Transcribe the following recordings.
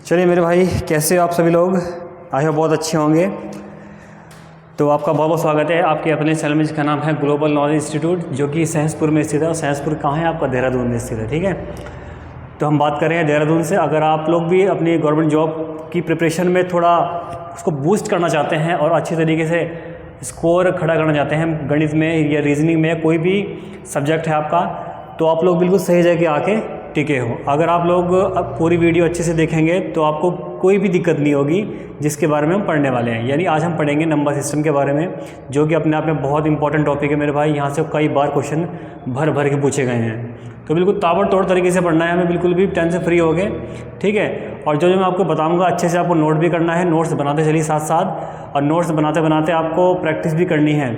चलिए मेरे भाई, कैसे हो आप सभी लोग? आई होप बहुत अच्छे होंगे। तो आपका बहुत बहुत स्वागत है आपके अपने चैनल में, जिसका नाम है ग्लोबल नॉलेज इंस्टीट्यूट, जो कि सहसपुर में स्थित है। और सहसपुर कहाँ है आपका? देहरादून में स्थित है। ठीक है, तो हम बात कर रहे हैं देहरादून से। अगर आप लोग भी अपनी गवर्नमेंट जॉब की प्रिपरेशन में थोड़ा उसको बूस्ट करना चाहते हैं और अच्छे तरीके से स्कोर खड़ा करना चाहते हैं गणित में या रीजनिंग में, कोई भी सब्जेक्ट है आपका, तो आप लोग बिल्कुल सही जगह आके टिके हो। अगर आप लोग अब पूरी वीडियो अच्छे से देखेंगे तो आपको कोई भी दिक्कत नहीं होगी जिसके बारे में हम पढ़ने वाले हैं। यानी आज हम पढ़ेंगे नंबर सिस्टम के बारे में, जो कि अपने आप में बहुत इंपॉर्टेंट टॉपिक है मेरे भाई। यहाँ से कई बार क्वेश्चन भर भर के पूछे गए हैं, तो बिल्कुल ताबड़तोड़ तरीके से पढ़ना है हमें, बिल्कुल भी टेंशन फ्री हो गए। ठीक है, और जो मैं आपको बताऊँगा अच्छे से आपको नोट भी करना है, नोट्स बनाते चलिए साथ साथ, और नोट्स बनाते बनाते आपको प्रैक्टिस भी करनी है।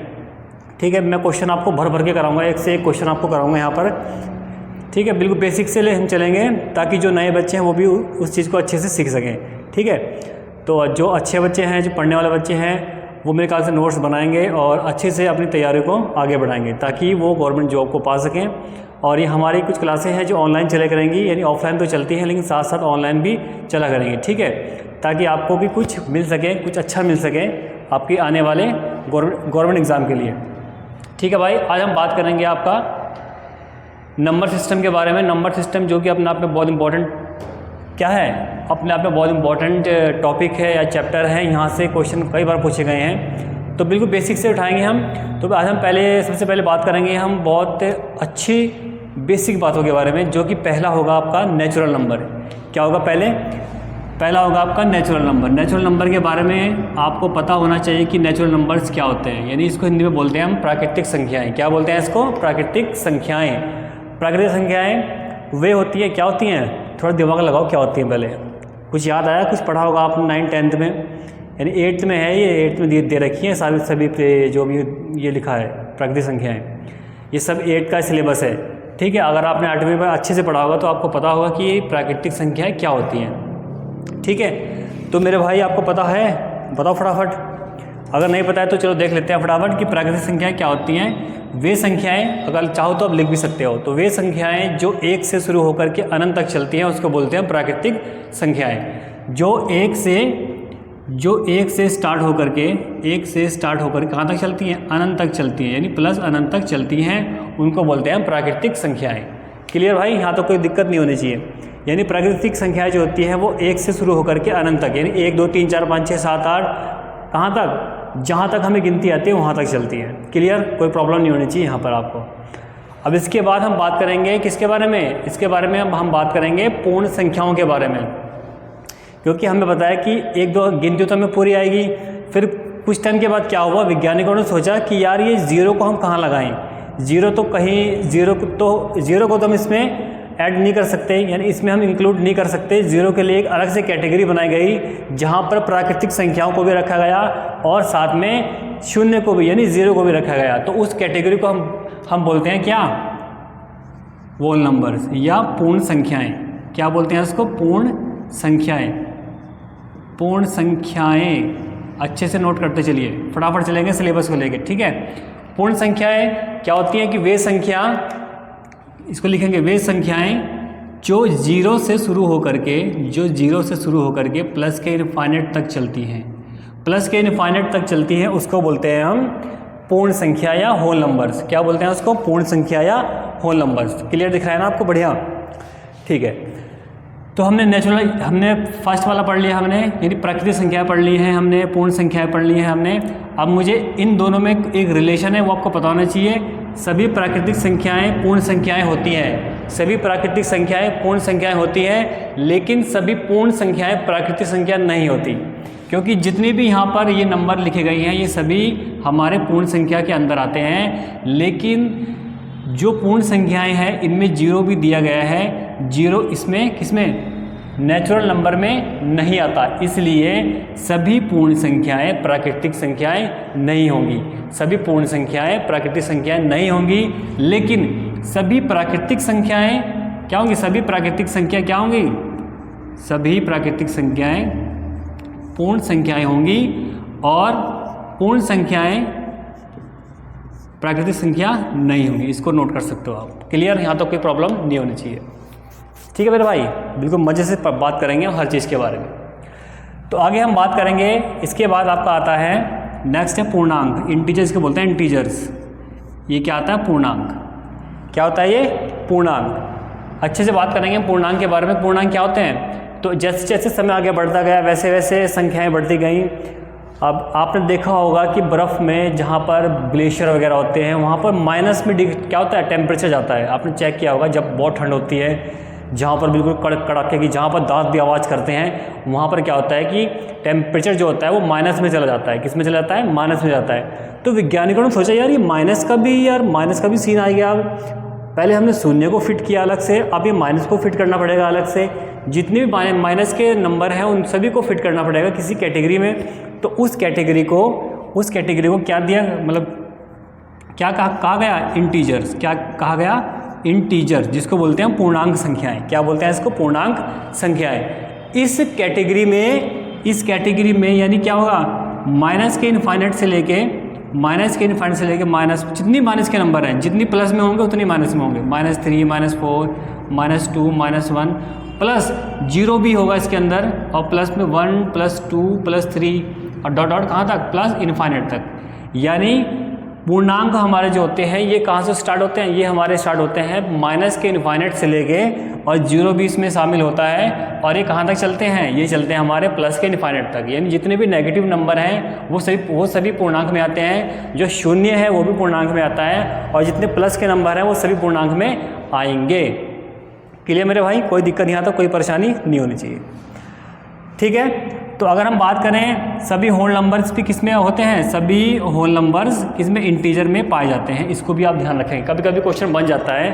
ठीक है, मैं क्वेश्चन आपको भर भर के कराऊँगा, एक से एक क्वेश्चन आपको कराऊँगा यहाँ पर। ठीक है, बिल्कुल बेसिक से हम चलेंगे ताकि जो नए बच्चे हैं वो भी उस चीज़ को अच्छे से सीख सकें। ठीक है, तो जो अच्छे बच्चे हैं, जो पढ़ने वाले बच्चे हैं, वो मेरे ख्याल से नोट्स बनाएंगे और अच्छे से अपनी तैयारी को आगे बढ़ाएंगे ताकि वो गवर्नमेंट जॉब को पा सकें। और ये हमारी कुछ क्लासें हैं जो ऑनलाइन चला करेंगी, यानी ऑफलाइन तो चलती हैं लेकिन साथ साथ ऑनलाइन भी चला करेंगे। ठीक है, ताकि आपको भी कुछ मिल सके, कुछ अच्छा मिल सके आपके आने वाले गवर्नमेंट एग्ज़ाम के लिए। ठीक है भाई, आज हम बात करेंगे आपका नंबर सिस्टम के बारे में। नंबर सिस्टम जो कि अपने आप में बहुत इंपॉर्टेंट क्या है, अपने आप में बहुत इंपॉर्टेंट टॉपिक है या चैप्टर है। यहाँ से क्वेश्चन कई बार पूछे गए हैं, तो बिल्कुल बेसिक से उठाएंगे हम। तो आज हम सबसे पहले बात करेंगे हम बहुत अच्छी बेसिक बातों के बारे में, जो कि पहला होगा आपका नेचुरल नंबर। क्या होगा? पहला होगा आपका नेचुरल नंबर। नेचुरल नंबर के बारे में आपको पता होना चाहिए कि नेचुरल नंबर्स क्या होते हैं। यानी इसको हिंदी में बोलते हैं हम प्राकृतिक संख्याएँ। क्या बोलते हैं इसको? प्राकृतिक संख्याएँ। प्राकृतिक संख्याएँ वे होती है, क्या होती हैं? थोड़ा दिमाग लगाओ, क्या होती हैं? पहले कुछ याद आया? कुछ पढ़ा होगा आपने 9th 10th में, यानी 8th में है, ये 8th में दे रखी है सभी पे जो भी ये लिखा है प्राकृतिक संख्याएँ, ये सब 8th का सिलेबस है। ठीक है, अगर आपने 8वीं में अच्छे से पढ़ा होगा तो आपको पता होगा कि ये प्राकृतिक संख्याएँ क्या होती हैं। ठीक है, तो मेरे भाई आपको पता है? बताओ फटाफट। अगर नहीं पता है तो चलो देख लेते हैं फटाफट कि प्राकृतिक संख्याएँ क्या होती हैं। वे संख्याएं, अगर चाहो तो आप लिख भी सकते हो, तो वे संख्याएं जो 1 से शुरू होकर के अनंत तक चलती हैं उसको बोलते हैं प्राकृतिक संख्याएं। जो एक से स्टार्ट होकर के कहाँ तक चलती हैं? अनंत तक चलती हैं, यानी प्लस अनंत तक चलती हैं, उनको बोलते हैं प्राकृतिक संख्याएं। क्लियर भाई? यहाँ तो कोई दिक्कत नहीं होनी चाहिए। यानी प्राकृतिक संख्याएँ जो होती हैं वो 1 से शुरू होकर के अनंत तक, यानी 1 2 3 4 5 6 7 8 कहाँ तक, जहाँ तक हमें गिनती आती है वहाँ तक चलती है। क्लियर? कोई प्रॉब्लम नहीं होनी चाहिए यहाँ पर आपको। अब इसके बाद हम बात करेंगे किसके बारे में? इसके बारे में हम बात करेंगे पूर्ण संख्याओं के बारे में, क्योंकि हमें पता है कि 1 2 गिनती तो हमें पूरी आएगी। फिर कुछ टाइम के बाद क्या हुआ, वैज्ञानिकों ने सोचा कि यार ये जीरो को हम कहाँ लगाएं? जीरो को तो हम इसमें ऐड नहीं कर सकते, यानी इसमें हम इंक्लूड नहीं कर सकते। जीरो के लिए एक अलग से कैटेगरी बनाई गई जहाँ पर प्राकृतिक संख्याओं को भी रखा गया और साथ में शून्य को भी, यानी जीरो को भी रखा गया। तो उस कैटेगरी को हम बोलते हैं क्या? होल नंबर्स या पूर्ण संख्याएं। क्या बोलते हैं इसको? पूर्ण संख्याएं। पूर्ण संख्याएं अच्छे से नोट करते चलिए, फटाफट चलेंगे सिलेबस को लेके। ठीक है, पूर्ण संख्याएं क्या होती हैं कि वे संख्या, इसको लिखेंगे वे संख्याएं जो जीरो से शुरू होकर के प्लस के इनफाइनाइट तक चलती हैं। प्लस के इनफाइनाइट तक चलती हैं उसको बोलते हैं हम पूर्ण संख्या या होल नंबर्स। क्या बोलते हैं उसको? पूर्ण संख्या या होल नंबर्स। क्लियर दिख रहा है ना आपको? बढ़िया। ठीक है, तो हमने फर्स्ट वाला पढ़ लिया, हमने यानी प्राकृतिक संख्या पढ़ ली है, हमने पूर्ण संख्याएं पढ़ ली हैं हमने। अब मुझे इन दोनों में एक रिलेशन है वो आपको पता होना चाहिए। सभी प्राकृतिक संख्याएं पूर्ण संख्याएं होती हैं, सभी प्राकृतिक संख्याएं पूर्ण संख्याएं होती हैं, लेकिन सभी पूर्ण संख्याएं प्राकृतिक संख्या नहीं होती, क्योंकि जितनी भी यहाँ पर ये नंबर लिखे गए हैं ये सभी हमारे पूर्ण संख्या के अंदर आते हैं। लेकिन जो पूर्ण संख्याएं हैं इनमें जीरो भी दिया गया है। जीरो इसमें किसमें? नेचुरल नंबर में नहीं आता, इसलिए सभी पूर्ण संख्याएं प्राकृतिक संख्याएं नहीं होंगी। सभी पूर्ण संख्याएं प्राकृतिक संख्याएं नहीं होंगी, लेकिन सभी प्राकृतिक संख्याएं क्या होंगी? सभी प्राकृतिक संख्या क्या होंगी? सभी प्राकृतिक संख्याएं पूर्ण संख्याएं होंगी और पूर्ण संख्याएं प्राकृतिक संख्या नहीं होंगी। इसको नोट कर सकते हो आप। क्लियर? यहाँ तो कोई प्रॉब्लम नहीं होनी चाहिए। ठीक है मेरे भाई, बिल्कुल मज़े से बात करेंगे हर चीज़ के बारे में। तो आगे हम बात करेंगे, इसके बाद आपका आता है नेक्स्ट है पूर्णांक, इंटीजर्स के बोलते हैं इंटीजर्स। ये क्या आता है? पूर्णांक। क्या होता है ये? पूर्णांक। अच्छे से बात करेंगे पूर्णांक के बारे में। पूर्णांक क्या होते हैं? तो जैसे जैसे समय आगे बढ़ता गया वैसे वैसे संख्याएं बढ़ती गई। अब आपने देखा होगा कि बर्फ़ में जहाँ पर ग्लेशियर वगैरह होते हैं वहाँ पर माइनस में क्या होता है? टेम्परेचर जाता है। आपने चेक किया होगा जब बहुत ठंड होती है, जहाँ पर बिल्कुल कड़ाके की, जहाँ पर दांत भी आवाज़ करते हैं, वहाँ पर क्या होता है कि टेम्परेचर जो होता है वो माइनस में चला जाता है। किस में चला जाता है? माइनस में जाता है। तो वैज्ञानिकों ने सोचा यार ये माइनस का भी सीन आ गया। पहले हमने शून्य को फिट किया अलग से, अब ये माइनस को फिट करना पड़ेगा अलग से। जितने भी माइनस के नंबर हैं उन सभी को फिट करना पड़ेगा किसी कैटेगरी में। तो उस कैटेगरी को क्या दिया, मतलब क्या कहा गया? इंटीजर्स। क्या कहा गया? इंटीजर, जिसको बोलते हैं पूर्णांक संख्याएं। क्या बोलते हैं इसको? पूर्णांक संख्याएं। इस कैटेगरी में यानी क्या होगा? माइनस के इनफाइनाइट से लेके माइनस, जितनी माइनस के नंबर हैं, जितनी प्लस में होंगे उतनी माइनस में होंगे। -3, -4, -2, -1 प्लस 0 भी होगा इसके अंदर, और प्लस में 1 +2 +3 और डॉट डॉट कहाँ तक? प्लस इनफाइनाइट तक। यानी पूर्णांक हमारे जो होते हैं ये कहाँ से स्टार्ट होते हैं? ये हमारे स्टार्ट होते हैं माइनस के इनफाइनाइट से लेके, और 0 भी इसमें शामिल होता है। और ये कहाँ तक चलते हैं? ये चलते हैं हमारे प्लस के इनफाइनाइट तक। यानी जितने भी नेगेटिव नंबर हैं वो सभी पूर्णांक में आते हैं। जो शून्य है वो भी पूर्णांक में आता है, और जितने प्लस के नंबर हैं वो सभी पूर्णांक में आएंगे। क्लियर मेरे भाई? कोई दिक्कत नहीं आता, कोई परेशानी नहीं होनी चाहिए। ठीक है, तो अगर हम बात करें सभी होल नंबर्स भी किस में होते हैं? सभी होल नंबर्स किस में? इंटीजर में पाए जाते हैं। इसको भी आप ध्यान रखें। कभी कभी क्वेश्चन बन जाता है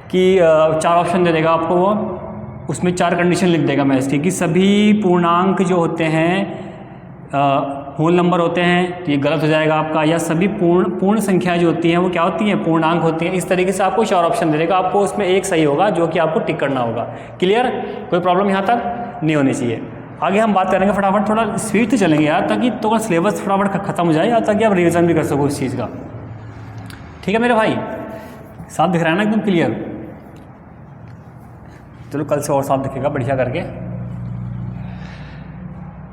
कि 4 ऑप्शन दे देगा आपको, वो उसमें 4 कंडीशन लिख देगा मैथ्स की कि सभी पूर्णांक जो होते हैं होल नंबर होते हैं, तो ये गलत हो जाएगा आपका। या सभी पूर्ण संख्याएं जो होती हैं वो क्या होती हैं? पूर्णांक होती हैं। इस तरीके से आपको 4 ऑप्शन दे देगा, आपको उसमें एक सही होगा जो कि आपको टिक करना होगा। क्लियर? कोई प्रॉब्लम यहाँ तक नहीं होनी चाहिए। आगे हम बात करेंगे, फटाफट थोड़ा स्पीड से चलेंगे यार, ताकि तो सिलेबस फटाफट खत्म हो जाए, या ताकि आप रिवीजन भी कर सको इस चीज़ का। ठीक है मेरे भाई? साफ दिख रहा है ना एकदम क्लियर? चलो कल से और साफ दिखेगा बढ़िया करके।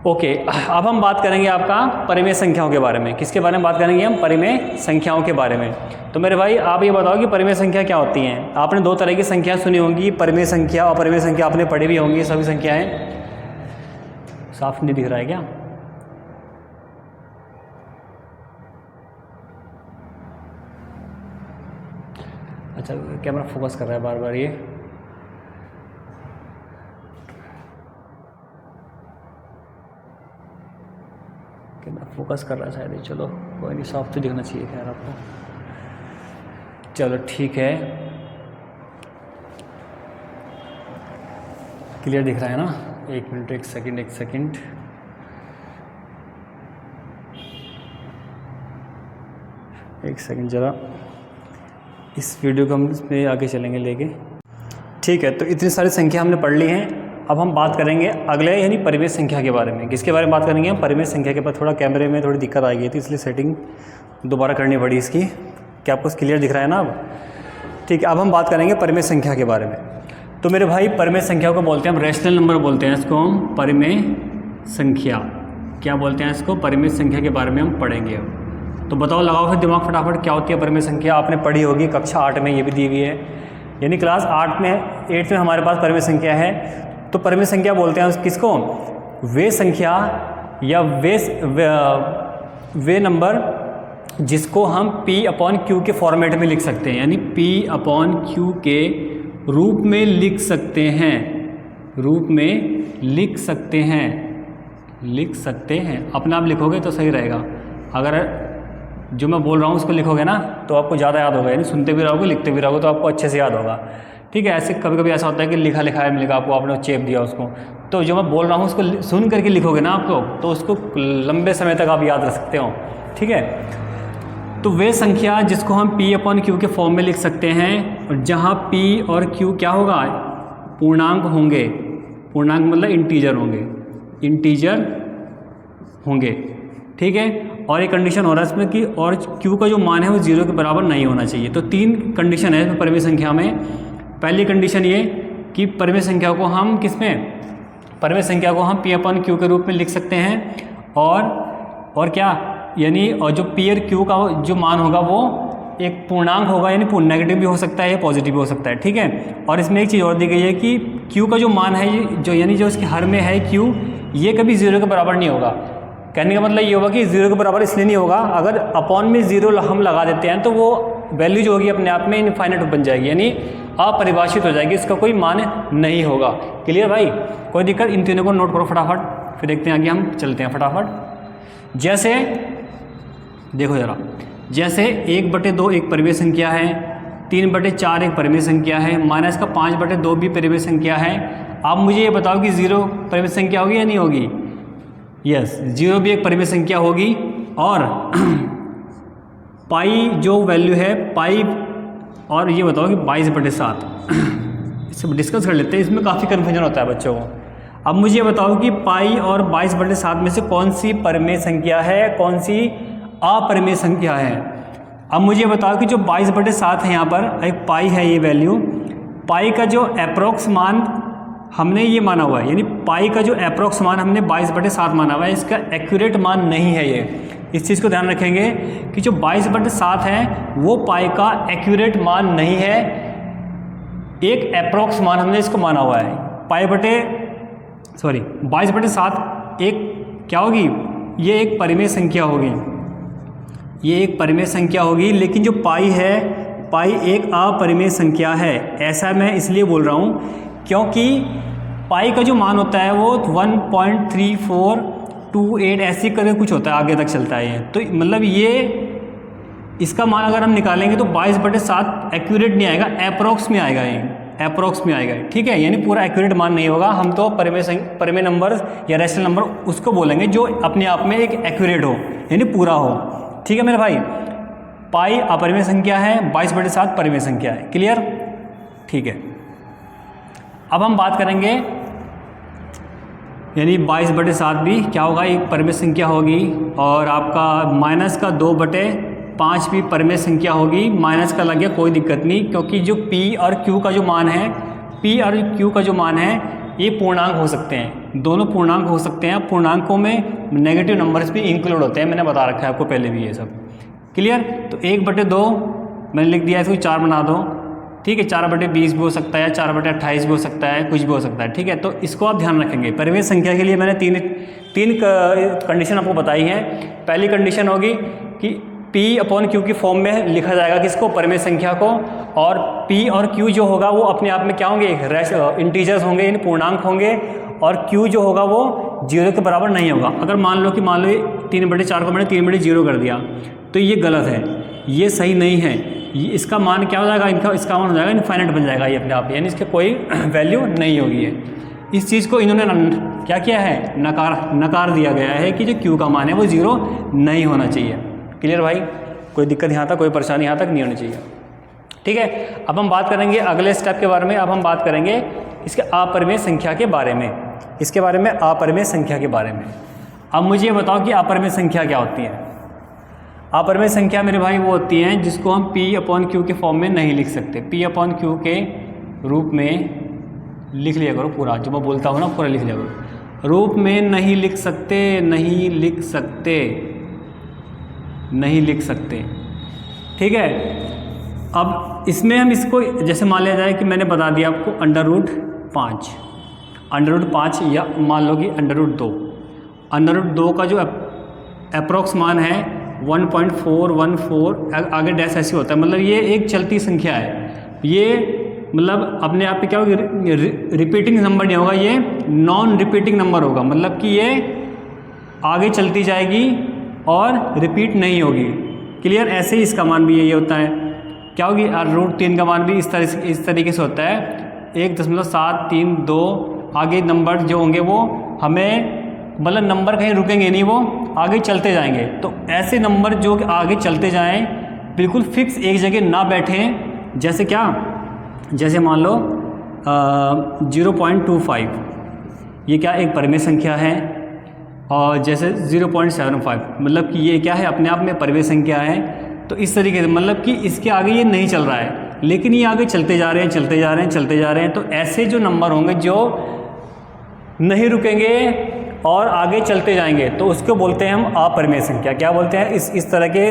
ओके, अब हम बात करेंगे आपका परिमेय संख्याओं के बारे में। किसके बारे में बात करेंगे हम? परिमेय संख्याओं के बारे में। तो मेरे भाई आप ये बताओ कि परिमेय संख्या क्या होती हैं? आपने 2 तरह की संख्या सुनी होंगी, परिमेय संख्या और अपरिमेय संख्या आपने पढ़ी भी होंगी। सभी संख्याएं साफ नहीं दिख रहा है क्या? अच्छा, कैमरा फोकस कर रहा है बार बार। ये कैमरा फोकस कर रहा है शायद। चलो कोई नहीं, साफ तो दिखना चाहिए खैर आपको। चलो ठीक है, क्लियर दिख रहा है ना? एक मिनट, एक सेकंड ज़रा इस वीडियो को हम इसमें आगे चलेंगे लेके। ठीक है, तो इतनी सारी संख्या हमने पढ़ ली हैं। अब हम बात करेंगे अगले यानी परिमेय संख्या के बारे में। किसके बारे में बात करेंगे हम? परिमेय संख्या के बाद। थोड़ा कैमरे में थोड़ी दिक्कत आ गई थी, इसलिए सेटिंग दोबारा करनी पड़ी इसकी। क्या आपको क्लियर दिख रहा है ना अब? ठीक है, अब हम बात करेंगे परिमेय संख्या के बारे में। तो मेरे भाई परिमेय संख्या को बोलते हैं हम रैशनल नंबर बोलते हैं इसको हम परिमेय संख्या। क्या बोलते हैं इसको? परिमेय संख्या के बारे में हम पढ़ेंगे अब। तो बताओ, लगाओ फिर दिमाग फटाफट, क्या होती है परिमेय संख्या? आपने पढ़ी होगी कक्षा 8 में, ये भी दी हुई है। यानी क्लास 8 में हमारे पास परिमेय संख्या है। तो परिमेय संख्या बोलते हैं किसको? वे संख्या या वे नंबर जिसको हम P/Q के फॉर्मेट में लिख सकते हैं। यानी P/Q के रूप में लिख सकते हैं। अपने आप लिखोगे तो सही रहेगा। अगर जो मैं बोल रहा हूँ उसको लिखोगे ना तो आपको ज़्यादा याद होगा। यानी सुनते भी रहोगे, लिखते भी रहोगे तो आपको अच्छे से याद होगा। ठीक है, ऐसे कभी कभी ऐसा होता है कि लिखा है मिलेगा आपको, आपने चेप दिया उसको, तो जो मैं बोल रहा हूँ उसको सुन करके लिखोगे ना आप लोग, तो उसको लंबे समय तक आप याद रख सकते हो। ठीक है, तो वे संख्या जिसको हम P/Q के फॉर्म में लिख सकते हैं, और जहाँ P और Q क्या होगा? पूर्णांक होंगे। पूर्णांक मतलब इंटीजर होंगे। ठीक है, और एक कंडीशन हो रहा है इसमें कि और Q का जो मान है वो 0 के बराबर नहीं होना चाहिए। तो 3 कंडीशन है इसमें परिमेय संख्या में। पहली कंडीशन ये कि परिमेय संख्या को हम किस में, परिमेय संख्या को हम P/Q के रूप में लिख सकते हैं। और क्या, यानी और जो P और Q का जो मान होगा वो एक पूर्णांक होगा, यानी नेगेटिव भी हो सकता है या पॉजिटिव भी हो सकता है, ठीक है। और इसमें एक चीज़ और दी गई है कि Q का जो मान है, जो यानी जो इसके हर में है Q, ये कभी 0 के बराबर नहीं होगा। कहने का मतलब ये होगा कि 0 के बराबर इसलिए नहीं होगा, अगर अपॉन में 0 हम लगा देते हैं तो वो वैल्यू जो होगी अपने आप में इनफाइनाइट बन जाएगी, यानी अपरिभाषित हो जाएगी, इसका कोई मान नहीं होगा। क्लियर भाई, कोई दिक्कत? इन तीनों को नोट करो फटाफट, फिर देखते हैं आगे हम चलते हैं फटाफट। जैसे देखो ज़रा, जैसे 1/2 एक परिमेय संख्या है, 3/4 एक परिमेय संख्या है, माइनस का 5/2 भी परिमेय संख्या है। आप मुझे ये बताओ कि 0 परिमेय संख्या होगी या नहीं होगी? यस, 0 भी एक परिमेय संख्या होगी। और पाई जो वैल्यू है पाई, और ये बताओ कि 22/7 इससे डिस्कस कर लेते हैं, इसमें काफ़ी कन्फ्यूजन होता है बच्चों को। अब मुझे बताओ कि पाई और 22/7 में से कौन सी परिमेय संख्या है, कौन सी अपरिमेय संख्या है। अब मुझे बताओ कि जो 22/7 है, यहाँ पर एक पाई है, ये वैल्यू पाई का जो अप्रोक्स मान हमने ये माना हुआ है, यानी पाई का जो अप्रोक्स मान हमने 22/7 माना हुआ है, इसका एक्यूरेट मान नहीं है ये। इस चीज़ को ध्यान रखेंगे कि जो 22/7 है वो पाई का एक्यूरेट मान नहीं है, एक अप्रोक्स मान हमने इसको माना हुआ है। 22/7 एक क्या होगी, ये एक परिमेय संख्या होगी, ये एक परिमेय संख्या होगी, लेकिन जो पाई है, पाई एक अपरिमेय संख्या है। ऐसा मैं इसलिए बोल रहा हूँ क्योंकि पाई का जो मान होता है वो 1.3428 ऐसे करके कुछ होता है, आगे तक चलता है ये। तो मतलब ये इसका मान अगर हम निकालेंगे तो 22/7 एक्यूरेट नहीं आएगा, अप्रोक्स में आएगा, ये अप्रोक्स में आएगा, ठीक है। यानी पूरा एक्यूरेट मान नहीं होगा, हम तो परिमेय नंबर या रैशनल नंबर उसको बोलेंगे जो अपने आप में एक एक्यूरेट हो, यानी पूरा हो, ठीक है मेरे भाई। पाई अपरिमेय संख्या है, 22/7 परिमेय संख्या है। क्लियर, ठीक है। अब हम बात करेंगे, यानी 22/7 भी क्या होगा, एक परिमेय संख्या होगी, और आपका माइनस का 2/5 भी परिमेय संख्या होगी। माइनस का लग गया, कोई दिक्कत नहीं, क्योंकि जो P और Q का जो मान है, P और Q का जो मान है ये पूर्णांक हो सकते हैं, दोनों पूर्णांक हो सकते हैं। पूर्णांकों में नेगेटिव नंबर्स भी इंक्लूड होते हैं, मैंने बता रखा है आपको पहले भी ये सब। क्लियर, तो 1/2 मैंने लिख दिया, इसको 4 बना दो, ठीक है। 4/20 भी हो सकता है, 4/28 भी हो सकता है, कुछ भी हो सकता है, ठीक है। तो इसको आप ध्यान रखेंगे। परिमेय संख्या के लिए मैंने तीन कंडीशन आपको बताई हैं। पहली कंडीशन होगी कि P/Q की फॉर्म में लिखा जाएगा किसको, परिमेय संख्या को, और P और Q जो होगा वो अपने आप में क्या होंगे, इंटीजर्स होंगे, यानी पूर्णांक होंगे, और Q जो होगा वो 0 के बराबर नहीं होगा। अगर मान लो 3/4 को मैंने 3/0 कर दिया तो ये गलत है, ये सही नहीं है। इसका मान क्या हो जाएगा, इसका मान हो जाएगा इनफाइनाइट बन जाएगा ये अपने आप, यानी इसके कोई वैल्यू नहीं होगी है। इस चीज़ को इन्होंने क्या किया है, नकार दिया गया है कि जो Q का मान है वो 0 नहीं होना चाहिए। क्लियर भाई, कोई दिक्कत यहाँ तक, कोई परेशानी यहाँ तक नहीं होनी चाहिए, ठीक है। अब हम बात करेंगे अगले स्टेप के बारे में। अब हम बात करेंगे इसके अपरिमेय संख्या के बारे में, इसके बारे में, अपरिमेय संख्या के बारे में। अब मुझे बताओ कि अपरिमेय संख्या क्या होती है। अपरिमेय संख्या मेरे भाई वो होती हैं जिसको हम P/Q के फॉर्म में नहीं लिख सकते। P/Q के रूप में लिख लिया करो, पूरा जो मैं बोलता हूँ ना पूरा लिख लिया करो। रूप में नहीं लिख सकते, नहीं लिख सकते, नहीं लिख सकते, ठीक है। अब इसमें हम इसको जैसे मान लिया जाए कि मैंने बता दिया आपको √5 या मान लो कि √2। √2 का जो अप्रोक्स मान है 1.414, आगे डैश ऐसे होता है, मतलब ये एक चलती संख्या है। ये मतलब अपने आप पे क्या होगा, रिपीटिंग नंबर नहीं होगा, ये नॉन रिपीटिंग नंबर होगा, मतलब कि ये आगे चलती जाएगी और रिपीट नहीं होगी। क्लियर, ऐसे ही इसका मान भी यही होता है, क्या होगी, √3 का मान भी इस तरीके से होता है, 1.732। आगे नंबर जो होंगे वो हमें मतलब नंबर कहीं रुकेंगे नहीं, वो आगे चलते जाएंगे। तो ऐसे नंबर जो आगे चलते जाएं, बिल्कुल फिक्स एक जगह ना बैठें, जैसे क्या, जैसे मान लो 0.25, ये क्या एक परिमेय संख्या है, और जैसे 0.75 मतलब कि ये क्या है, अपने आप में परिमेय संख्या है। तो इस तरीके से मतलब कि इसके आगे ये नहीं चल रहा है, लेकिन ये आगे चलते जा रहे हैं, चलते जा रहे हैं, चलते जा रहे हैं। तो ऐसे जो नंबर होंगे जो नहीं रुकेंगे और आगे चलते जाएंगे तो उसको बोलते हैं हम अपरिमेय संख्या। क्या बोलते हैं? इस तरह के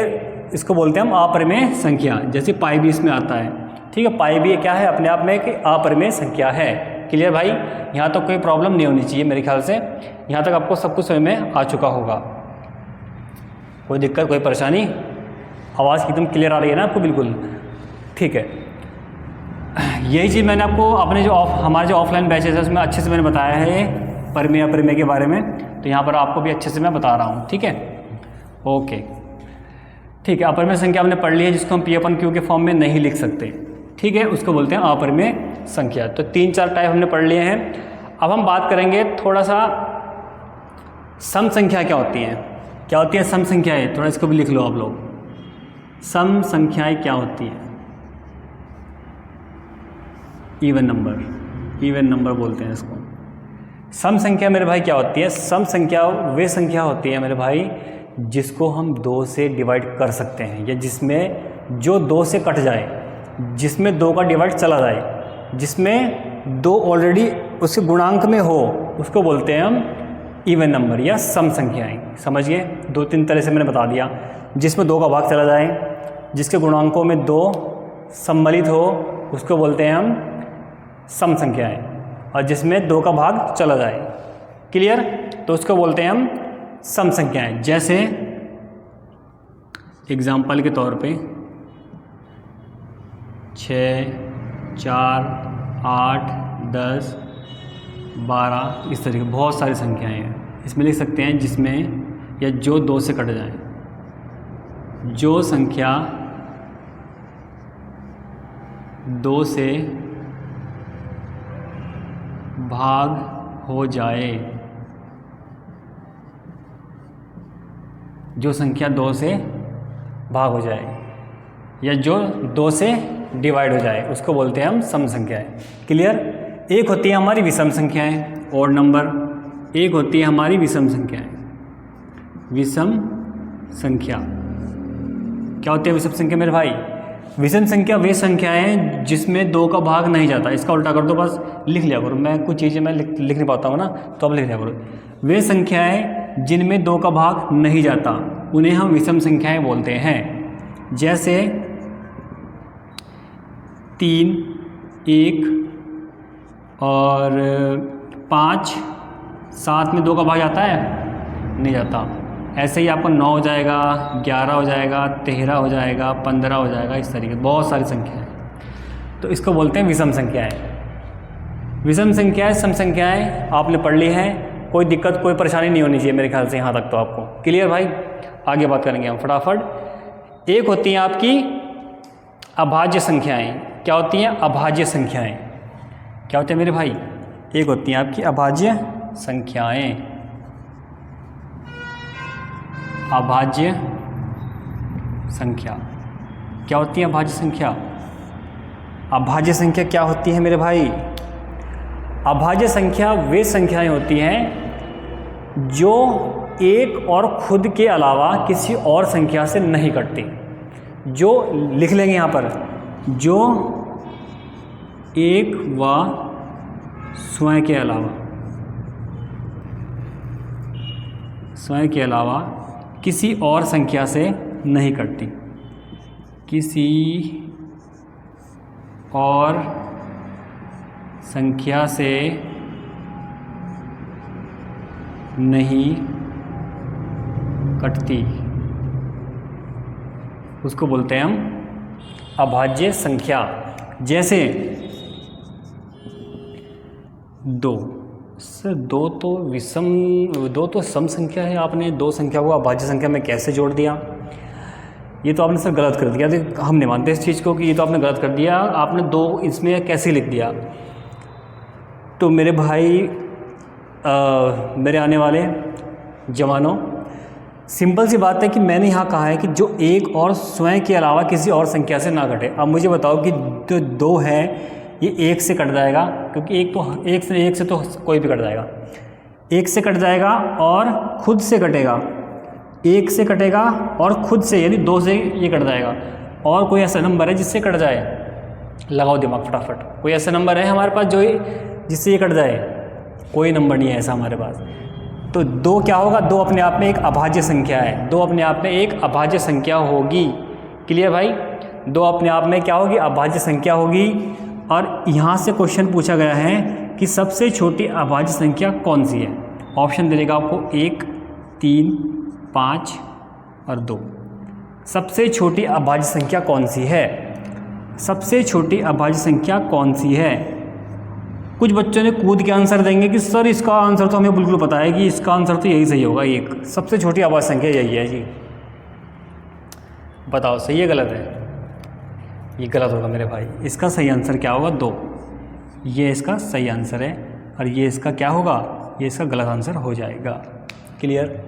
इसको बोलते हैं हम अपरिमेय संख्या। जैसे पाई भी इसमें आता है, ठीक है। पाई भी क्या है? अपने आप में एक अपरिमेय संख्या है। क्लियर भाई? यहाँ तक कोई प्रॉब्लम नहीं होनी चाहिए मेरे ख्याल से। यहाँ तक आपको सब कुछ समझ में आ चुका होगा। कोई दिक्कत, कोई परेशानी? आवाज़ एकदम क्लियर आ रही है ना आपको? बिल्कुल ठीक है। यही चीज़ मैंने आपको अपने जो हमारे जो ऑफलाइन बैचेस है उसमें अच्छे से मैंने बताया है परिमेय अपरिमेय के बारे में। तो यहाँ पर आपको भी अच्छे से मैं बता रहा हूँ, ठीक है। ओके ठीक है। अपरिमेय संख्या हमने पढ़ ली है जिसको हम P/Q के फॉर्म में नहीं लिख सकते, ठीक है। उसको बोलते हैं अपरिमेय संख्या। तो 3-4 टाइप हमने पढ़ लिए हैं। अब हम बात करेंगे थोड़ा सा सम संख्या क्या होती हैं। क्या होती है सम संख्याएँ? थोड़ा इसको भी लिख लो आप लोग। सम संख्याएँ क्या होती हैं? इवन नंबर बोलते हैं इसको। सम संख्या मेरे भाई क्या होती है? सम संख्या वे संख्या होती है मेरे भाई जिसको हम 2 से डिवाइड कर सकते हैं, या जिसमें जो 2 से कट जाए, जिसमें 2 का डिवाइड चला जाए, जिसमें 2 ऑलरेडी उसके गुणांक में हो, उसको बोलते हैं हम इवन नंबर या सम संख्याएँ। समझिए, 2-3 तरह से मैंने बता दिया। जिसमें 2 का भाग चला जाए, जिसके गुणांकों में 2 सम्मिलित हो, उसको बोलते हैं हम सम संख्याएँ, और जिसमें 2 का भाग चला जाए। क्लियर? तो उसको बोलते हैं हम सम संख्याएँ। जैसे एग्जाम्पल के तौर पे 6, 4, 8, 10, 12 इस तरीके बहुत सारी संख्याएँ हैं। इसमें लिख सकते हैं जिसमें या जो 2 से कट जाए, जो संख्या 2 से भाग हो जाए, जो संख्या 2 से भाग हो जाए या जो 2 से डिवाइड हो जाए, उसको बोलते हैं हम सम संख्याएँ। क्लियर? एक होती है हमारी विषम संख्याएँ, ओड नंबर। एक होती है हमारी विषम संख्याएँ। विषम संख्या क्या होती है? विषम संख्या मेरे भाई, विषम संख्या वे संख्याएँ जिसमें 2 का भाग नहीं जाता। इसका उल्टा कर दो, बस लिख लिया करो। मैं कुछ चीज़ें मैं लिख नहीं पाता हूँ ना, तो अब लिख लिया करो। वे संख्याएँ जिनमें 2 का भाग नहीं जाता उन्हें हम विषम संख्याएँ बोलते हैं। जैसे 3, 1 और 5, 7 में 2 का भाग जाता है? नहीं जाता। ऐसे ही आपको 9 हो जाएगा, 11 हो जाएगा, 13 हो जाएगा, 15 हो जाएगा, इस तरीके बहुत सारी संख्याएँ। तो इसको बोलते हैं विषम संख्याएँ। विषम संख्याएँ, सम संख्याएँ आपने पढ़ ली हैं। कोई दिक्कत, कोई परेशानी नहीं होनी चाहिए मेरे ख्याल से यहाँ तक तो आपको। क्लियर भाई? आगे बात करेंगे हम फटाफट। एक होती हैं आपकी अभाज्य संख्याएँ। क्या होती हैं? अभाज्य संख्याएँ। क्या होते हैं मेरे भाई? एक होती हैं आपकी अभाज्य संख्याएँ। अभाज्य संख्या क्या होती है? अभाज्य संख्या। अभाज्य संख्या क्या होती है मेरे भाई? अभाज्य संख्या वे संख्याएं होती हैं जो एक और खुद के अलावा किसी और संख्या से नहीं कटती। जो लिख लेंगे यहाँ पर, जो एक व स्वयं के अलावा किसी और संख्या से नहीं कटती। किसी और संख्या से नहीं कटती, उसको बोलते हैं हम अभाज्य संख्या। जैसे 2 सर, 2 तो सम संख्या है। आपने 2 संख्या को अभाज्य संख्या में कैसे जोड़ दिया? ये तो आपने सर गलत कर दिया। हम नहीं मानते इस चीज़ को कि ये तो आपने गलत कर दिया। आपने 2 इसमें कैसे लिख दिया? तो मेरे भाई, मेरे आने वाले जवानों, सिंपल सी बात है कि मैंने यहाँ कहा है कि जो एक और स्वयं के अलावा किसी और संख्या से ना कटे। अब मुझे बताओ कि जो 2 है ये 1 से कट जाएगा, क्योंकि एक से तो कोई भी कट जाएगा। 1 से कट जाएगा और खुद से कटेगा। 1 से कटेगा और खुद से, यानी 2 से ये कट जाएगा। और कोई ऐसा नंबर है जिससे कट जाए? लगाओ दिमाग फटाफट। कोई ऐसा नंबर है हमारे पास जो जिससे ये कट जाए? कोई नंबर नहीं है ऐसा हमारे पास। तो 2 क्या होगा? 2 अपने आप में एक अभाज्य संख्या है। 2 अपने आप में एक अभाज्य संख्या होगी। क्लियर भाई? 2 अपने आप में क्या होगी? अभाज्य संख्या होगी। और यहाँ से क्वेश्चन पूछा गया है कि सबसे छोटी अभाज्य संख्या कौन सी है। ऑप्शन देगा आपको 1, 3, 5 और 2। सबसे छोटी अभाज्य संख्या कौन सी है? सबसे छोटी अभाज्य संख्या कौन सी है? कुछ बच्चों ने कूद के आंसर देंगे कि सर इसका आंसर तो हमें बिल्कुल पता है कि इसका आंसर तो यही सही होगा। 1 सबसे छोटी अभाज्य संख्या यही है जी। बताओ सही है गलत है? ये गलत होगा मेरे भाई। इसका सही आंसर क्या होगा? 2। ये इसका सही आंसर है और ये इसका क्या होगा? ये इसका गलत आंसर हो जाएगा। क्लियर?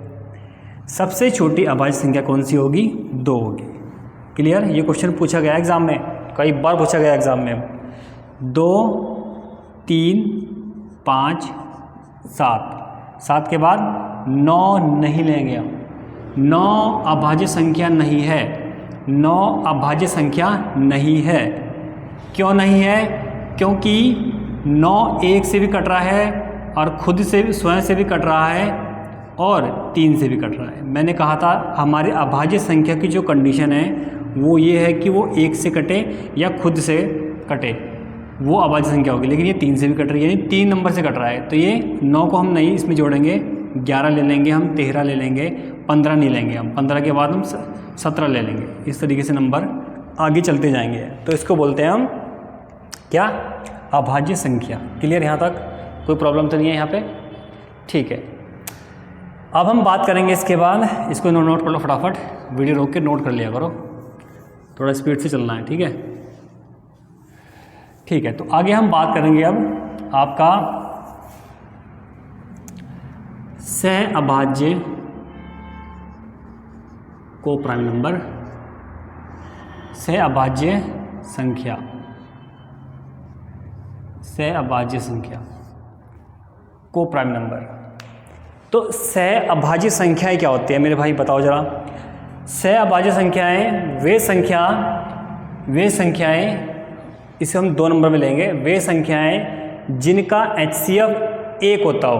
सबसे छोटी अभाज्य संख्या कौन सी होगी? 2 होगी। क्लियर? ये क्वेश्चन पूछा गया एग्जाम में, कई बार पूछा गया एग्जाम में। 2, 3, 5, 7। 7 के बाद 9 नहीं लेंगे हम। 9 अभाज्य संख्या नहीं है। 9 अभाज्य संख्या नहीं है। क्यों नहीं है? क्योंकि 9 1 से भी कट रहा है और खुद से भी, स्वयं से भी कट रहा है और 3 से भी कट रहा है। मैंने कहा था हमारे अभाज्य संख्या की जो कंडीशन है वो ये है कि वो 1 से कटे या खुद से कटे, वो अभाज्य संख्या होगी। लेकिन ये 3 से भी कट रही है, यानी 3 नंबर से कट रहा है। तो ये 9 को हम नहीं इसमें जोड़ेंगे, 11 ले लेंगे हम, 13 ले लेंगे, 15 नहीं लेंगे हम, 15 के बाद हम 17 ले लेंगे। इस तरीके से नंबर आगे चलते जाएंगे। तो इसको बोलते हैं हम क्या? अभाज्य संख्या। क्लियर? यहाँ तक कोई प्रॉब्लम तो नहीं है यहाँ पे? ठीक है। अब हम बात करेंगे इसके बाद, इसको नोट कर लो फटाफट, वीडियो रोक के नोट कर लिया करो, थोड़ा स्पीड से चलना है। ठीक है? ठीक है। तो आगे हम बात करेंगे अब आपका सहअभाज्य को प्राइम नंबर, सहअभाज्य संख्या, सहअभाज्य संख्या को प्राइम नंबर। तो सहअभाज्य संख्याएं क्या होती है मेरे भाई? बताओ जरा। सहअभाज्य संख्याएं वे संख्याएं, इसे हम 2 नंबर में लेंगे। वे संख्याएं जिनका HCF 1 होता हो,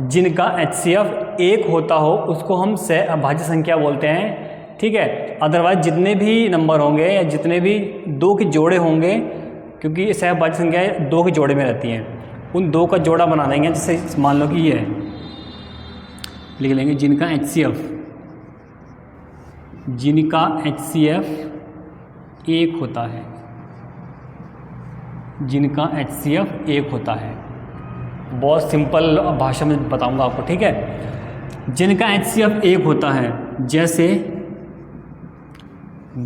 जिनका HCF 1 होता हो उसको हम सहअभाज्य संख्या बोलते हैं। ठीक है? अदरवाइज जितने भी नंबर होंगे या जितने भी 2 के जोड़े होंगे, क्योंकये सहअभाज्य संख्याएं 2 के जोड़े में रहती हैं, उन 2 का जोड़ा बना देंगे। जैसे मान लो कि ये है, लिख लेंगे जिनका HCF 1 होता है, जिनका HCF 1 होता है। बहुत सिंपल भाषा में बताऊंगा आपको। ठीक है? जिनका HCF 1 होता है, जैसे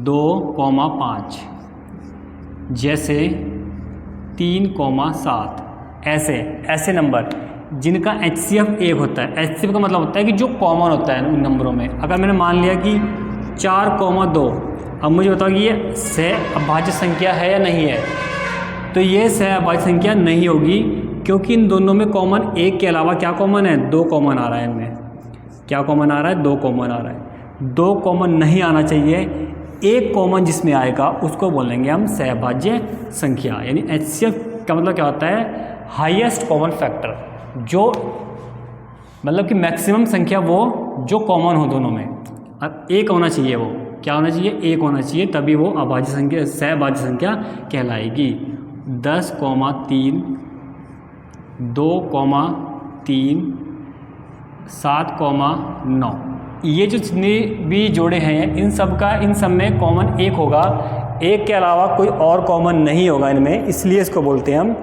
2,5, जैसे 3,7, ऐसे नंबर जिनका HCF 1 होता है। HCF का मतलब होता है कि जो कॉमन होता है उन नंबरों में। अगर मैंने मान लिया कि 4,2, अब मुझे बताओ कि ये सहअभाज्य संख्या है या नहीं है? तो ये सहअभाज्य संख्या नहीं होगी, क्योंकि इन दोनों में कॉमन 1 के अलावा क्या कॉमन है? 2 कॉमन आ रहा है इनमें। क्या कॉमन आ रहा है? 2 कॉमन आ रहा है। 2 कॉमन नहीं आना चाहिए। 1 कॉमन जिसमें आएगा उसको बोलेंगे हम सहअभाज्य संख्या। यानी HCF का मतलब क्या होता है? हाईएस्ट कॉमन फैक्टर, जो मतलब कि मैक्सिमम संख्या वो जो कॉमन हो दोनों में। अब 1 होना चाहिए, वो क्या होना चाहिए? 1 होना चाहिए, तभी वो अभाज्य संख्या, सहअभाज्य संख्या कहलाएगी। 10,3, 2,3, 7,9, ये जो जितने भी जोड़े हैं इन सब में कॉमन 1 होगा। 1 के अलावा कोई और कॉमन नहीं होगा इनमें, इसलिए इसको बोलते हैं हम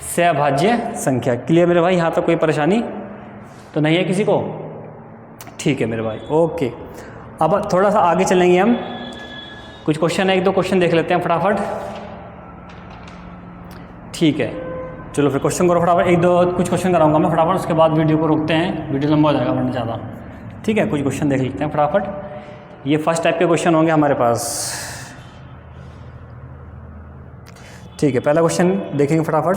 सहअभाज्य संख्या। क्लियर मेरे भाई? यहाँ तक कोई परेशानी तो नहीं है किसी को? ठीक है मेरे भाई, ओके। अब थोड़ा सा आगे चलेंगे हम, कुछ क्वेश्चन है, 1-2 क्वेश्चन देख लेते हैं फटाफट। ठीक है, चलो फिर क्वेश्चन करो फटाफट। 1-2 कुछ क्वेश्चन कराऊंगा मैं फटाफट, उसके बाद वीडियो को रोकते हैं, वीडियो लंबा हो जाएगा वरना ज़्यादा। ठीक है, कुछ क्वेश्चन देख लेते हैं फटाफट। ये फर्स्ट टाइप के क्वेश्चन होंगे हमारे पास। ठीक है, पहला क्वेश्चन देखेंगे फटाफट।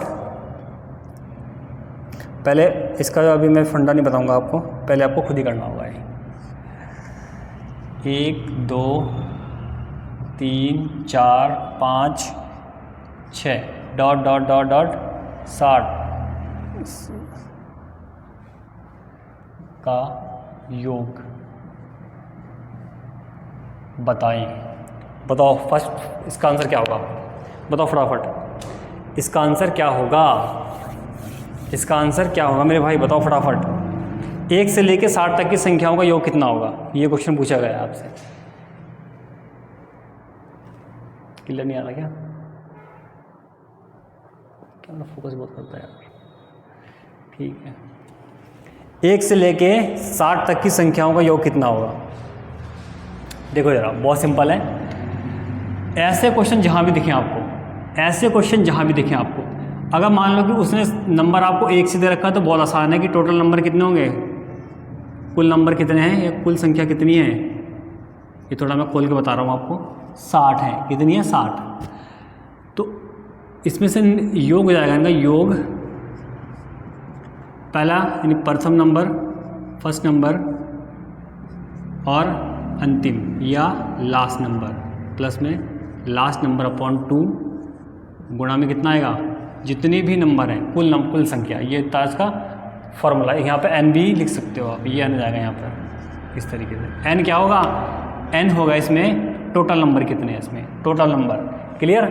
पहले इसका अभी मैं फंडा नहीं बताऊंगा आपको, पहले आपको खुद ही करना होगा। 1 2 3 4 5 6 डॉट डॉट डॉट डॉट 60 का योग बताएं। बताओ फर्स्ट इसका आंसर क्या होगा, बताओ फटाफट इसका आंसर क्या होगा, इसका आंसर क्या होगा मेरे भाई, बताओ फटाफट। 1 से लेके 60 तक की संख्याओं का योग कितना होगा, ये क्वेश्चन पूछा गया है आपसे। क्लियर नहीं आ रहा क्या कैमरा फोकस बहुत करता है यार। ठीक है, 1 से लेके 60 तक की संख्याओं का योग कितना होगा। देखो जरा बहुत सिंपल है, ऐसे क्वेश्चन जहाँ भी दिखें आपको, ऐसे क्वेश्चन जहाँ भी दिखें आपको, अगर मान लो कि उसने नंबर आपको 1 से दे रखा है तो बहुत आसान है कि टोटल नंबर कितने होंगे, कुल नंबर कितने हैं या कुल संख्या कितनी है, ये थोड़ा मैं खोल के बता रहा हूँ आपको। 60 है, कितनी है 60। तो इसमें से योग हो जाएगा इनका योग, पहला यानी प्रथम नंबर, फर्स्ट नंबर और अंतिम या लास्ट नंबर, प्लस में लास्ट नंबर अपॉन 2 गुणा में कितना आएगा, जितने भी नंबर हैं कुल संख्या। ये था इसका फॉर्मूला। यहाँ पे n भी लिख सकते हो आप, ये n जाएगा यहाँ पर इस तरीके से। n क्या होगा, n होगा इसमें टोटल नंबर कितने हैं, इसमें total number. Clear,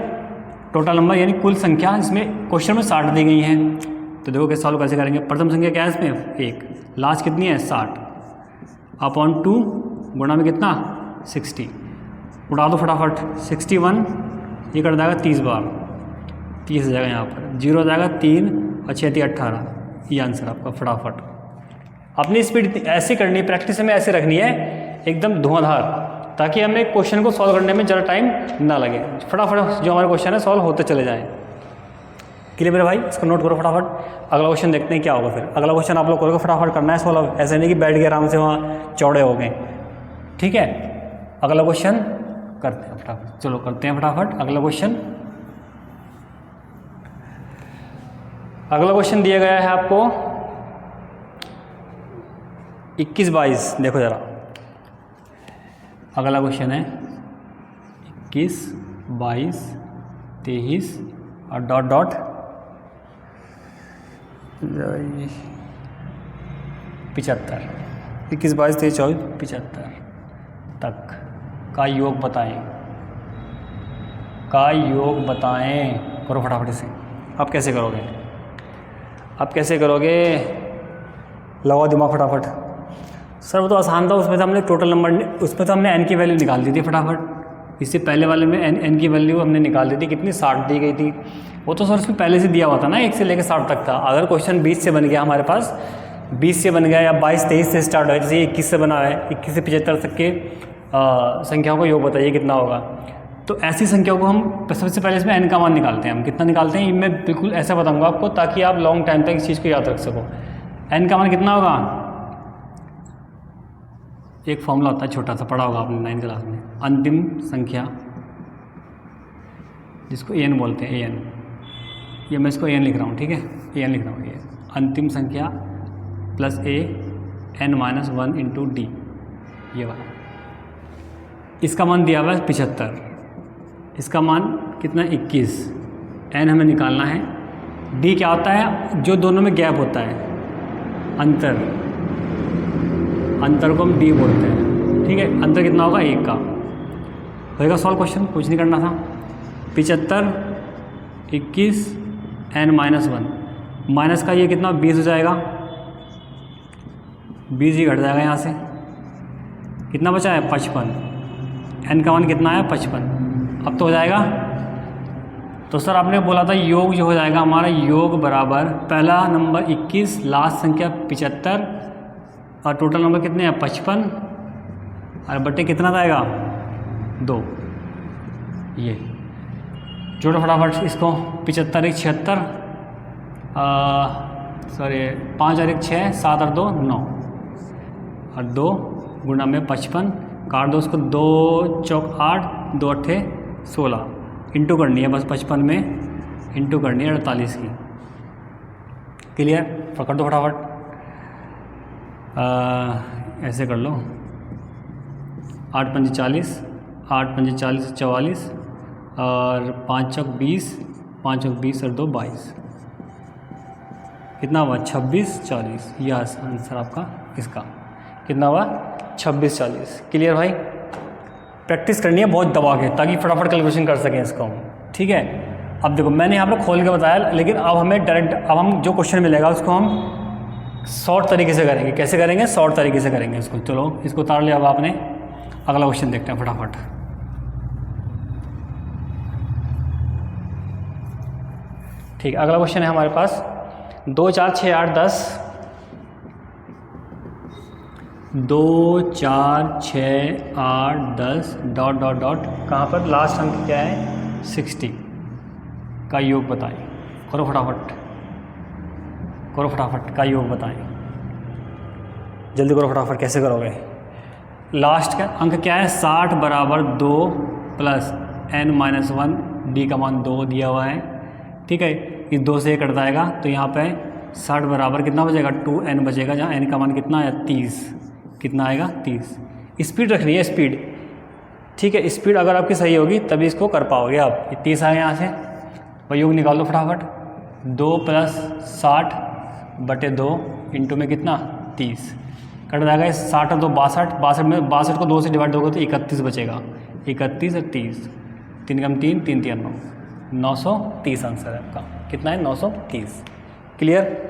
total number यानी कुल संख्या। इसमें क्वेश्चन में 60 दी गई हैं, तो देखो कैसे सॉल्व कैसे करेंगे। प्रथम संख्या क्या है इसमें 1, लास्ट कितनी है 60 अपॉन 2 गुणा में कितना 60, उड़ा दो फटाफट। 61 ये कर जाएगा 30 बार, 30 हो जाएगा यहाँ पर, 0 हो जाएगा 3 और 6 3 18। ये आंसर आपका फटाफट। अपनी स्पीड ऐसे करनी है, प्रैक्टिस में ऐसे रखनी है एकदम धुआंधार, ताकि हमें क्वेश्चन को सॉल्व करने में ज़रा टाइम ना लगे। फटाफट जो हमारे क्वेश्चन है सॉल्व होते चले जाएँ। क्लियर मेरे भाई, इसको नोट करो फटाफट। अगला क्वेश्चन देखते हैं क्या होगा फिर। अगला क्वेश्चन आप लोग करोगे, फटाफट करना है सॉल्व, ऐसे नहीं कि बैठ गए आराम से वहाँ चौड़े हो गए। ठीक है, अगला क्वेश्चन करते हैं फटाफट, चलो करते हैं फटाफट अगला क्वेश्चन। अगला क्वेश्चन दिया गया है आपको 21 22। देखो ज़रा, अगला क्वेश्चन है 21 22 23 और डॉट डॉट 75। 21 22 23 24 75 तक का योग बताएं, का योग बताएं। करो फटाफट इसे। आप कैसे करोगे, आप कैसे करोगे, लगाओ दिमाग फटाफट। सर वो तो आसान था, उसमें तो हमने टोटल नंबर, उसमें तो हमने n की वैल्यू निकाल दी थी फटाफट। इससे पहले वाले में n की वैल्यू हमने निकाल दी थी, कितनी 60 दी गई थी। वो तो सर उसमें पहले से दिया हुआ था ना, 1 से लेकर 60 तक था। अगर क्वेश्चन 20 से बन गया हमारे पास, 20 से बन गया या 22 23 से स्टार्ट है, जैसे 21 से बना है, 21 से 75 तक के संख्याओं का योग बताइए कितना होगा। तो ऐसी संख्याओं को हम सबसे पहले इसमें n का मान निकालते हैं। हम कितना निकालते हैं मैं बिल्कुल ऐसा बताऊंगा आपको, ताकि आप लॉन्ग टाइम तक इस चीज़ को याद रख सको। n का मान कितना होगा, एक फॉर्मूला होता है छोटा सा, पढ़ा होगा आपने 9th क्लास में, अंतिम संख्या जिसको an बोलते हैं, an। ये मैं इसको an लिख रहा हूँ, ठीक है, an लिख रहा हूँ। ये अंतिम संख्या plus a n-1 into d, ये वाला। इसका मान दिया हुआ है 75, इसका मान कितना 21, n हमें निकालना है। d क्या होता है, जो दोनों में गैप होता है, अंतर, अंतर को हम d बोलते हैं। ठीक है, अंतर कितना होगा 1 का। होएगा सॉल्व क्वेश्चन, कुछ नहीं करना था। 75 21 n-1 माइनस का ये कितना 20 हो जाएगा, 20 ही घट जाएगा यहाँ से। कितना बचा है 55, n का मान कितना है 55। अब तो हो जाएगा। तो सर आपने बोला था योग जो हो जाएगा हमारा, योग बराबर पहला नंबर 21, लास्ट संख्या 75 और टोटल नंबर कितने हैं 55 और बटे कितना आएगा 2। ये जोड़ो फटाफट इसको। 75 1 76, सॉरी 5 और 1 6, 7 और 2 9 और 2 गुणा में 55, काट दो उसको, 2 चौक 8, 2 अट्ठे 16, इंटू करनी है बस 55 में इंटू करनी है 48 की। क्लियर, पकड़ दो फटाफट। ऐसे कर लो, 8 पंजे 40, 8 पंजे 40 44 और 5 चौक 20 5 और 20 और 2 22, कितना हुआ 26 40। यह आंसर आपका इसका कितना हुआ 26 40। क्लियर भाई, प्रैक्टिस करनी है बहुत दबा के ताकि फटाफट कैलकुलेशन कर सकें इसको हम, ठीक है। अब देखो मैंने यहाँ पर खोल के बताया, लेकिन अब हमें डायरेक्ट अब हम जो क्वेश्चन मिलेगा उसको हम शॉर्ट तरीके से करेंगे। कैसे करेंगे? शॉर्ट तरीके से करेंगे इसको। चलो इसको उतार लिया अब आपने, अगला क्वेश्चन देखते हैं फटाफट। ठीक है, अगला क्वेश्चन है हमारे पास 2 4 6 8 10, 2 4 6 8 10 डॉट डॉट डॉट, कहाँ पर लास्ट अंक क्या है 60 का योग बताएं। करो फटाफट, करो फटाफट का योग बताएं, जल्दी करो फटाफट। कैसे करोगे? लास्ट का अंक क्या है 60 बराबर 2 प्लस n-1, डी का मान 2 दिया हुआ है, ठीक है। इस 2 से 1 कट जाएगा तो यहाँ पे 60 बराबर कितना बचेगा 2n बचेगा, जहाँ n का मान कितना है 30, कितना आएगा 30। स्पीड रखनी है, स्पीड, ठीक है। स्पीड अगर आपकी सही होगी तभी इसको कर पाओगे आप। 30 आए यहाँ से, वही योग निकाल लो फटाफट। 2 प्लस 60 बटे 2 इंटू में कितना 30, कट जाएगा 60 और 2 62, 62 में 62 को 2 से डिवाइड होगा तो 31 बचेगा। 31 और 30, 3 कम 3 3 3 9, 930 आंसर है आपका। कितना है 930। क्लियर?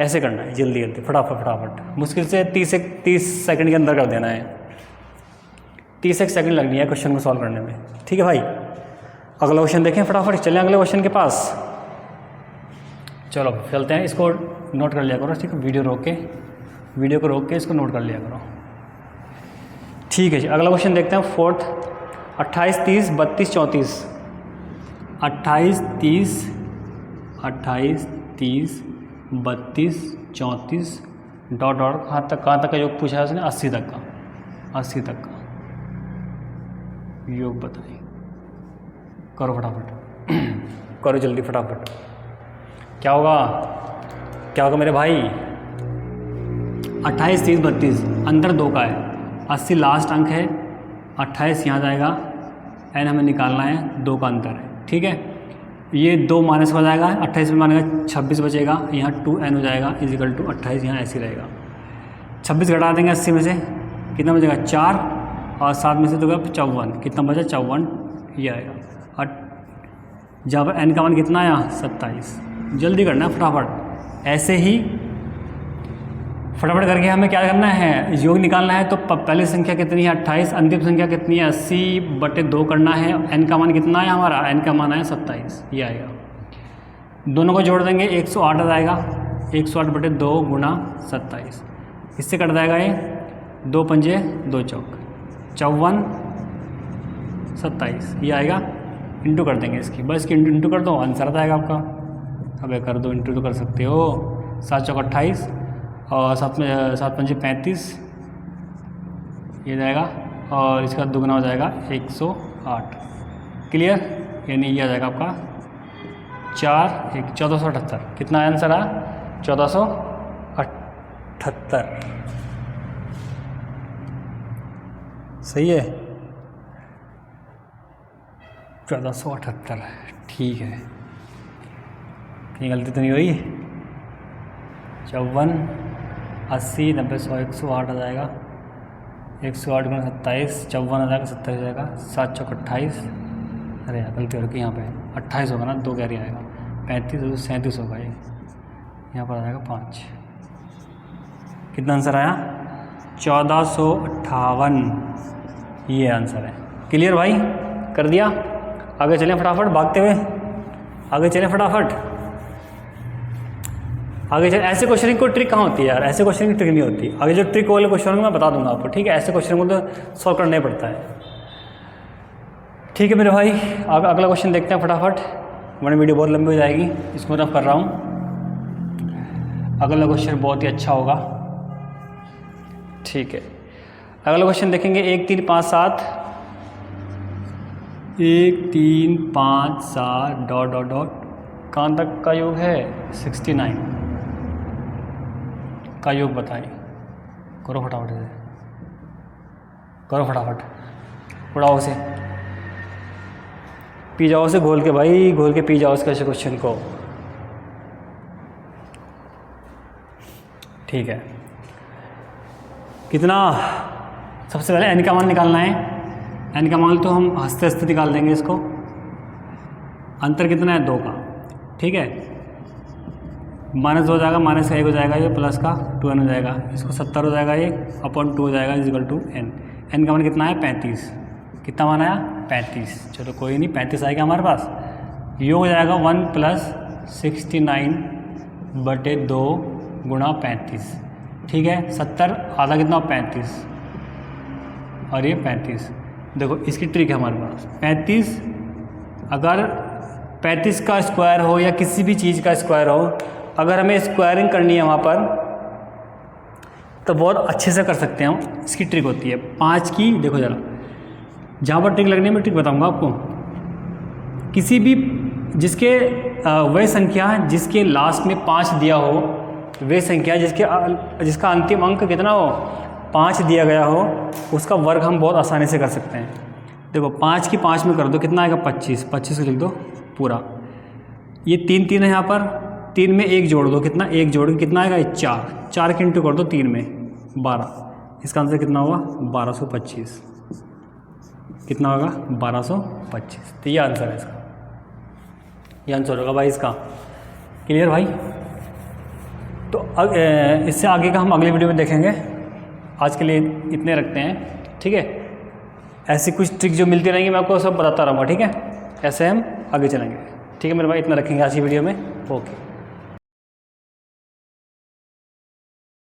ऐसे करना है जल्दी जल्दी फटाफट फटाफट, मुश्किल से 30 सेकंड के अंदर कर देना है। 30 सेकंड लगनी है क्वेश्चन को सॉल्व करने में, ठीक है भाई। अगला क्वेश्चन देखें फटाफट, चलें अगले क्वेश्चन के पास। चलो चलते हैं, इसको नोट कर लिया करो, ठीक है। वीडियो को रोक के इसको नोट कर लिया करो, ठीक है जी। अगला क्वेश्चन देखते हैं फोर्थ, 28 30 32 34, 28 30 32 34 डॉट डॉट, कहाँ तक का योग पूछा है उसने 80 तक का, 80 तक का योग बताइए। करो फटाफट करो जल्दी फटाफट। क्या होगा, क्या होगा मेरे भाई? 28 30 32, अंदर 2 का है, 80 लास्ट अंक है, 28 यहाँ जाएगा, n हमें निकालना है, 2 का अंतर है, ठीक है। ये 2 माइनस हो जाएगा, 28 में मानेगा 26 बचेगा, यहाँ 2n हो जाएगा इजिकल टू 28, यहाँ ऐसे रहेगा। 26 घटा देंगे 80 में से, कितना बचेगा 4, और 7 में से तो 54, कितना बचा 54, ये आएगा। और जहाँ पर n का मान कितना आया 27। जल्दी करना है फटाफट, ऐसे ही फटाफट करके हमें क्या करना है, योग निकालना है। तो पहली संख्या कितनी है 28, अंतिम संख्या कितनी है 80 बटे 2 करना है। n का मान कितना है हमारा, n का मान है 27, ये आएगा। दोनों को जोड़ देंगे 108 आ जाएगा, 108 बटे 2 गुना 27, इससे कट जाएगा ये 2 पंजे 2 चौक 54 27, ये आएगा। इंटू कर देंगे इसकी, बस इसकी इंटू कर दो, आंसर आ जाएगा आपका। अब कर दो, इंटू तो कर सकते हो, 7 चौक 28 और 7 पंजे 35, ये जाएगा, और इसका दुगना हो जाएगा 108। क्लियर? यानी ये आ जाएगा आपका 4 1 1478। कितना आंसर आ 1478, सही है 1478, ठीक है। कहीं गलती तो नहीं हुई? 54 80 90 100 108 आ जाएगा, 108 गुना 27 54 आ जाएगा, 70 हो जाएगा, 7 चौक 28, अरे यार गलती हो रही यहाँ पे 28 होगा ना, 2 कैरी आएगा, 35 और 37 होगा, ये यहाँ पर आ जाएगा 5। कितना आंसर आया 1458, ये आंसर है। क्लियर भाई? कर दिया? आगे चलें फटाफट, भागते हुए आगे चलें फटाफट, आगे चलें। ऐसे क्वेश्चन की कोई ट्रिक कहाँ होती है यार, ऐसे क्वेश्चन की ट्रिक नहीं होती। आगे जो ट्रिक वाले क्वेश्चन होंगे मैं बता दूंगा आपको, ठीक है। ऐसे क्वेश्चन को तो सॉल्व करना ही पड़ता है, ठीक है मेरे भाई। अब अगला क्वेश्चन देखते हैं फटाफट, वरना वीडियो बहुत लंबी हो जाएगी, इसको रफ कर रहा हूँ। अगला क्वेश्चन बहुत ही अच्छा होगा, ठीक है। अगला क्वेश्चन देखेंगे 1 3 5 7, 1 3 5 7 डॉट डॉट डॉट, कहाँ तक का योग है 69 का योग बताएं। करो फटाफट से, करो फटाफट, उड़ाओ से। पी जाओ उसे घोल के भाई, घोल के पी जाओ उसके क्वेश्चन को। ठीक है, कितना, सबसे पहले n का मान निकालना है। n का मान तो हम हंसते हंसते निकाल देंगे इसको। अंतर कितना है 2 का, ठीक है। -2 हो जाएगा, -1 हो जाएगा, ये प्लस का 2n हो जाएगा, इसको 70 हो जाएगा, ये अपॉन 2 हो जाएगा इजिकल टू n। n का मान कितना है 35, कितना मान आया 35। चलो कोई नहीं, 35 आएगा हमारे पास। ये हो जाएगा 1 + 69/2 गुणा 35, ठीक है। 70 आधा कितना 35 और ये 35। देखो इसकी ट्रिक है हमारे पास। 35 अगर 35 का स्क्वायर हो या किसी भी चीज़ का स्क्वायर हो, अगर हमें स्क्वायरिंग करनी है वहाँ पर तो बहुत अच्छे से कर सकते हैं हम। इसकी ट्रिक होती है 5 की, देखो ज़रा जहाँ पर ट्रिक लगनी है मैं ट्रिक बताऊँगा आपको। किसी भी जिसके वह संख्या जिसके लास्ट में 5 दिया हो, वह संख्या जिसका अंतिम अंक कितना हो 5 दिया गया हो, उसका वर्ग हम बहुत आसानी से कर सकते हैं। देखो 5 की 5 में कर दो, कितना आएगा 25, 25 को लिख दो पूरा। ये 3 3 है यहाँ पर, 3 में 1 जोड़ दो, कितना 1 जोड़ के कितना आएगा 4, 4 के इंटू कर दो 3 में 12। इसका आंसर कितना होगा 1225, कितना होगा 1225। तो ये आंसर है इसका, ये आंसर होगा भाई इसका। क्लियर भाई? तो इससे आगे का हम अगले वीडियो में देखेंगे। आज के लिए इतने रखते हैं, ठीक है। ऐसी कुछ ट्रिक जो मिलती रहेंगी मैं आपको सब बताता रहूँगा, ठीक है। ऐसे हम आगे चलेंगे, ठीक है मेरे भाई। इतना रखेंगे आज की वीडियो में, ओके।